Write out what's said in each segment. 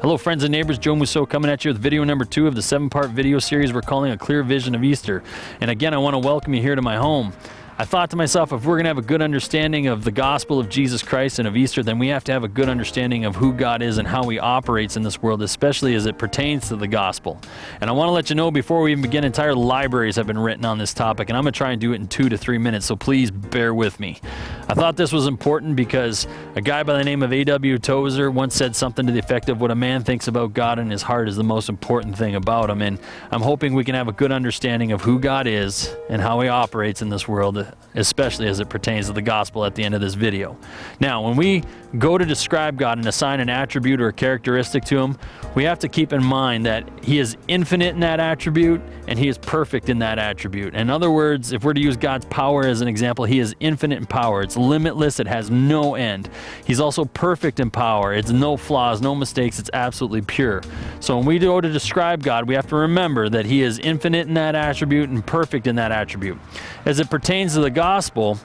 Hello friends and neighbors, Joe Musso coming at you with video number 2 of the 7-part video series we're calling A Clear Vision of Easter. And again, I want to welcome you here to my home. I thought to myself, if we're going to have a good understanding of the gospel of Jesus Christ and of Easter, then we have to have a good understanding of who God is and how he operates in this world, especially as it pertains to the gospel. And I want to let you know before we even begin, entire libraries have been written on this topic, and I'm going to try and do it in 2 to 3 minutes, so please bear with me. I thought this was important because a guy by the name of A.W. Tozer once said something to the effect of what a man thinks about God in his heart is the most important thing about him. And I'm hoping we can have a good understanding of who God is and how he operates in this world, especially as it pertains to the gospel at the end of this video. Now, when we go to describe God and assign an attribute or a characteristic to him, we have to keep in mind that he is infinite in that attribute and he is perfect in that attribute. In other words, if we're to use God's power as an example, he is infinite in power. It's limitless. It has no end. He's also perfect in power. It's no flaws, no mistakes. It's absolutely pure. So when we go to describe God, we have to remember that he is infinite in that attribute and perfect in that attribute. As it pertains to the gospel,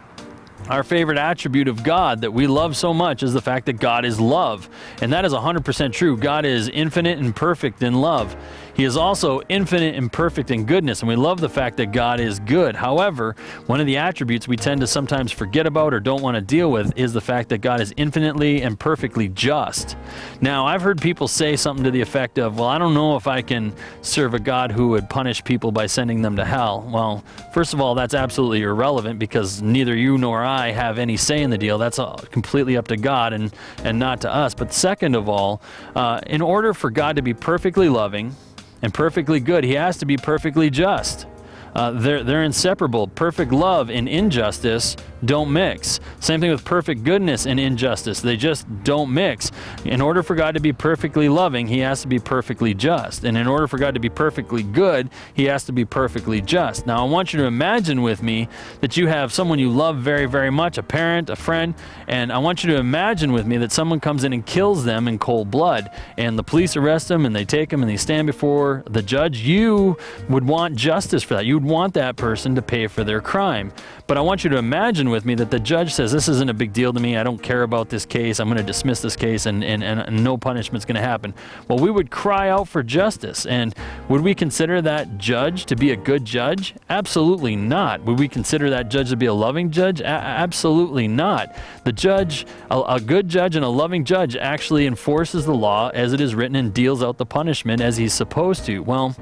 our favorite attribute of God that we love so much is the fact that God is love. And that is 100% true. God is infinite and perfect in love. He is also infinite and perfect in goodness, and we love the fact that God is good. However, one of the attributes we tend to sometimes forget about or don't want to deal with is the fact that God is infinitely and perfectly just. Now, I've heard people say something to the effect of, well, I don't know if I can serve a God who would punish people by sending them to hell. Well, first of all, that's absolutely irrelevant because neither you nor I have any say in the deal. That's completely up to God and not to us. But second of all, in order for God to be perfectly loving and perfectly good, he has to be perfectly just. They're inseparable. Perfect love and injustice don't mix. Same thing with perfect goodness and injustice. They just don't mix. In order for God to be perfectly loving, he has to be perfectly just. And in order for God to be perfectly good, he has to be perfectly just. Now, I want you to imagine with me that you have someone you love very, very much, a parent, a friend, and I want you to imagine with me that someone comes in and kills them in cold blood, and the police arrest them, and they take them, and they stand before the judge. You would want justice for that. You would want that person to pay for their crime. But I want you to imagine with me that the judge says, this isn't a big deal to me. I don't care about this case. I'm going to dismiss this case and no punishment's going to happen. Well, we would cry out for justice. And would we consider that judge to be a good judge? Absolutely not. Would we consider that judge to be a loving judge? Absolutely not. The judge, a good judge and a loving judge actually enforces the law as it is written and deals out the punishment as he's supposed to. Well,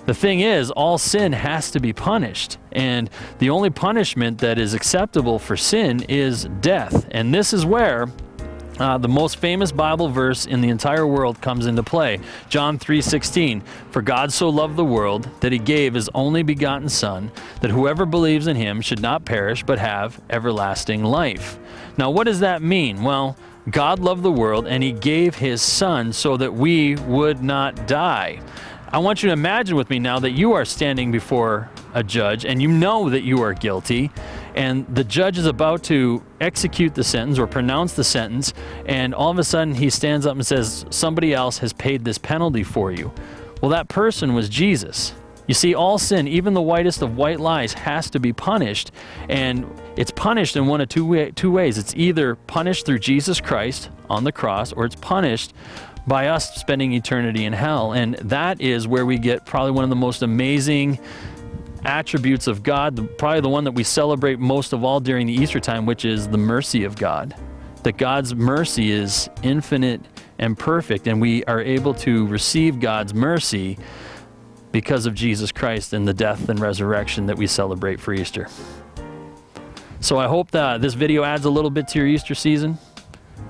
the thing is, all sin has to be punished, and the only punishment that is acceptable for sin is death. And this is where the most famous Bible verse in the entire world comes into play. John 3:16, "For God so loved the world that he gave his only begotten Son, that whoever believes in him should not perish but have everlasting life." Now, what does that mean? Well, God loved the world and he gave his Son so that we would not die. I want you to imagine with me now that you are standing before a judge and you know that you are guilty, and the judge is about to execute the sentence or pronounce the sentence, and all of a sudden he stands up and says, somebody else has paid this penalty for you. Well, that person was Jesus. You see, all sin, even the whitest of white lies, has to be punished, and it's punished in one of two ways. It's either punished through Jesus Christ on the cross, or it's punished by us spending eternity in hell. And that is where we get probably one of the most amazing attributes of God, probably the one that we celebrate most of all during the Easter time, which is the mercy of God. That God's mercy is infinite and perfect, and we are able to receive God's mercy because of Jesus Christ and the death and resurrection that we celebrate for Easter. So I hope that this video adds a little bit to your Easter season.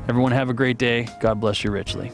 Everyone have a great day. God bless you richly.